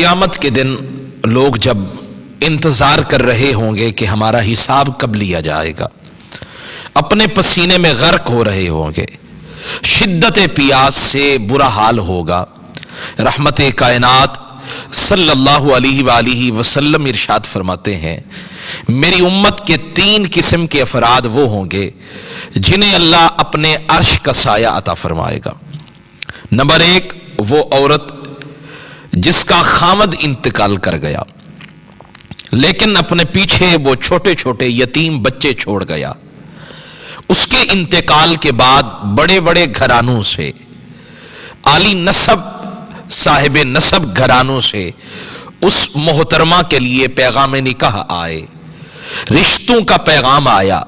قیامت کے دن لوگ جب انتظار کر رہے ہوں گے کہ ہمارا حساب کب لیا جائے گا، اپنے پسینے میں غرق ہو رہے ہوں گے، شدت پیاس سے برا حال ہوگا، رحمت کائنات صلی اللہ علیہ وآلہ وسلم ارشاد فرماتے ہیں میری امت کے 3 قسم کے افراد وہ ہوں گے جنہیں اللہ اپنے عرش کا سایہ عطا فرمائے گا۔ نمبر 1، وہ عورت جس کا خاوند انتقال کر گیا لیکن اپنے پیچھے وہ چھوٹے چھوٹے یتیم بچے چھوڑ گیا، اس کے انتقال کے بعد بڑے بڑے گھرانوں سے، عالی نسب صاحب نسب گھرانوں سے اس محترمہ کے لیے پیغام نکاح آئے، رشتوں کا پیغام آیا،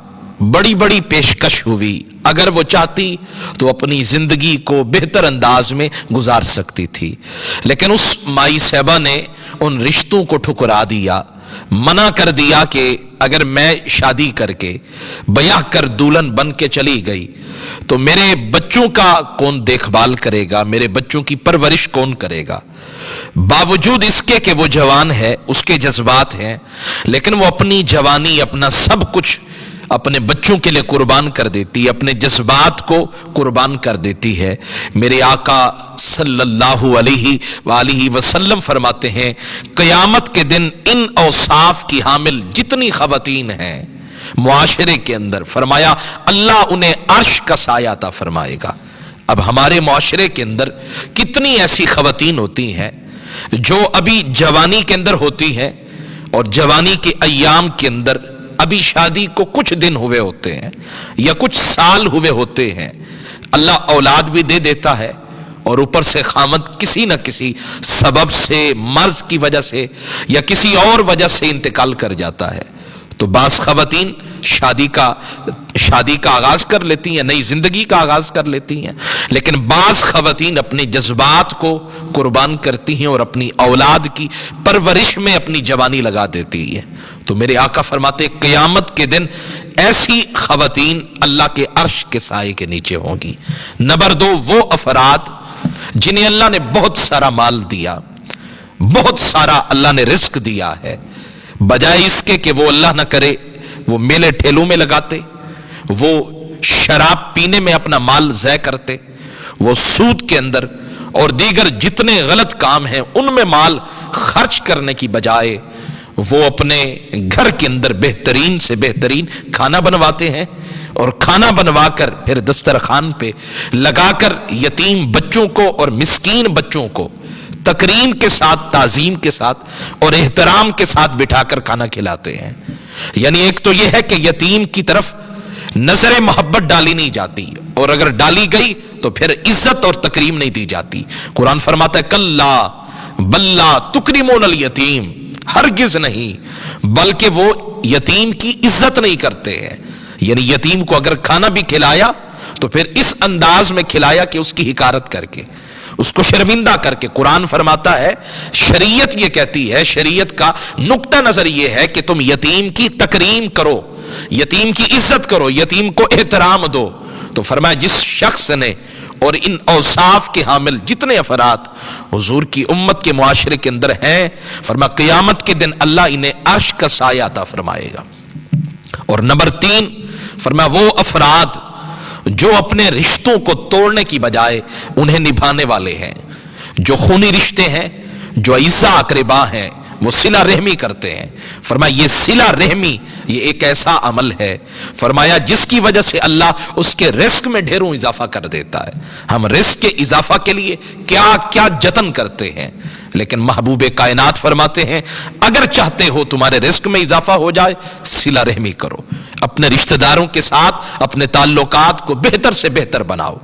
بڑی بڑی پیشکش ہوئی، اگر وہ چاہتی تو اپنی زندگی کو بہتر انداز میں گزار سکتی تھی، لیکن اس مائی صاحبہ نے ان رشتوں کو ٹھکرا دیا، منع کر دیا کہ اگر میں شادی کر کے بیاہ کر دلہن بن کے چلی گئی تو میرے بچوں کا کون دیکھ بھال کرے گا، میرے بچوں کی پرورش کون کرے گا۔ باوجود اس کے کہ وہ جوان ہے، اس کے جذبات ہیں، لیکن وہ اپنی جوانی، اپنا سب کچھ اپنے بچوں کے لیے قربان کر دیتی ہے، اپنے جذبات کو قربان کر دیتی ہے۔ میرے آقا صلی اللہ علیہ وآلہ وسلم فرماتے ہیں قیامت کے دن ان اوصاف کی حامل جتنی خواتین ہیں معاشرے کے اندر، فرمایا اللہ انہیں عرش کا سایہ عطا فرمائے گا۔ اب ہمارے معاشرے کے اندر کتنی ایسی خواتین ہوتی ہیں جو ابھی جوانی کے اندر ہوتی ہیں اور جوانی کے ایام کے اندر ابھی شادی کو کچھ دن ہوئے ہوتے ہیں یا کچھ سال ہوئے ہوتے ہیں، اللہ اولاد بھی دے دیتا ہے اور اوپر سے خامد کسی نہ کسی سبب سے، مرض کی وجہ سے یا کسی اور وجہ سے انتقال کر جاتا ہے، تو بعض خواتین شادی کا آغاز کر لیتی ہیں، نئی زندگی کا آغاز کر لیتی ہیں، لیکن بعض خواتین اپنے جذبات کو قربان کرتی ہیں اور اپنی اولاد کی پرورش میں اپنی جوانی لگا دیتی ہیں۔ تو میرے آقا فرماتے قیامت کے دن ایسی خواتین اللہ کے عرش کے سائے کے نیچے ہوں گی۔ نمبر 2، وہ افراد جنہیں اللہ نے بہت سارا مال دیا، بہت سارا اللہ نے رزق دیا ہے، بجائے اس کے کہ وہ اللہ نہ کرے وہ میلے ٹھیلوں میں لگاتے، وہ شراب پینے میں اپنا مال ضائع کرتے، وہ سود کے اندر اور دیگر جتنے غلط کام ہیں ان میں مال خرچ کرنے کی بجائے وہ اپنے گھر کے اندر بہترین سے بہترین کھانا بنواتے ہیں اور کھانا بنوا کر پھر دسترخوان پہ لگا کر یتیم بچوں کو اور مسکین بچوں کو تکریم کے ساتھ، تعظیم کے ساتھ اور احترام کے ساتھ بٹھا کر کھانا کھلاتے ہیں۔ یعنی ایک تو یہ ہے کہ یتیم کی طرف نظر محبت ڈالی نہیں جاتی، اور اگر ڈالی گئی تو پھر عزت اور تکریم نہیں دی جاتی۔ قرآن فرماتا ہے کلا بل لا تکرمون الیتیم، ہرگز نہیں، بلکہ وہ یتیم کی عزت نہیں کرتے ہیں۔ یعنی یتیم کو اگر کھانا بھی کھلایا تو پھر اس انداز میں کھلایا کہ اس کی حقارت کر کے، اس کو شرمندہ کر کے۔ قرآن فرماتا ہے، شریعت یہ کہتی ہے، شریعت کا نقطہ نظر یہ ہے کہ تم یتیم کی تکریم کرو، یتیم کی عزت کرو، یتیم کو احترام دو۔ تو فرمایا جس شخص نے اور ان اوصاف کے حامل جتنے افراد حضور کی امت کے معاشرے کے اندر ہیں، فرمایا قیامت کے دن اللہ انہیں عرش کا سایہ عطا فرمائے گا۔ اور نمبر 3، فرمایا وہ افراد جو اپنے رشتوں کو توڑنے کی بجائے انہیں نبھانے والے ہیں، جو خونی رشتے ہیں، جو اعزا اقربا ہیں، وہ صلہ رحمی کرتے ہیں۔ فرمایا یہ صلہ رحمی یہ ایک ایسا عمل ہے، فرمایا جس کی وجہ سے اللہ اس کے رزق میں ڈھیروں اضافہ کر دیتا ہے۔ ہم رزق کے اضافہ کے لیے کیا کیا جتن کرتے ہیں، لیکن محبوب کائنات فرماتے ہیں اگر چاہتے ہو تمہارے رزق میں اضافہ ہو جائے، صلہ رحمی کرو، اپنے رشتہ داروں کے ساتھ اپنے تعلقات کو بہتر سے بہتر بناؤ،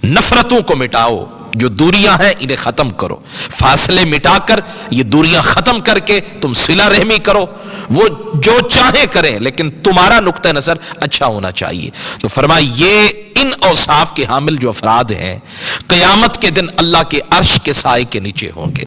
نفرتوں کو مٹاؤ، جو دوریاں ہیں انہیں ختم کرو، فاصلے مٹا کر یہ دوریاں ختم کر کے تم صلہ رحمی کرو۔ وہ جو چاہے کریں لیکن تمہارا نقطہ نظر اچھا ہونا چاہیے۔ تو فرمایا یہ ان اوصاف کے حامل جو افراد ہیں قیامت کے دن اللہ کے عرش کے سائے کے نیچے ہوں گے۔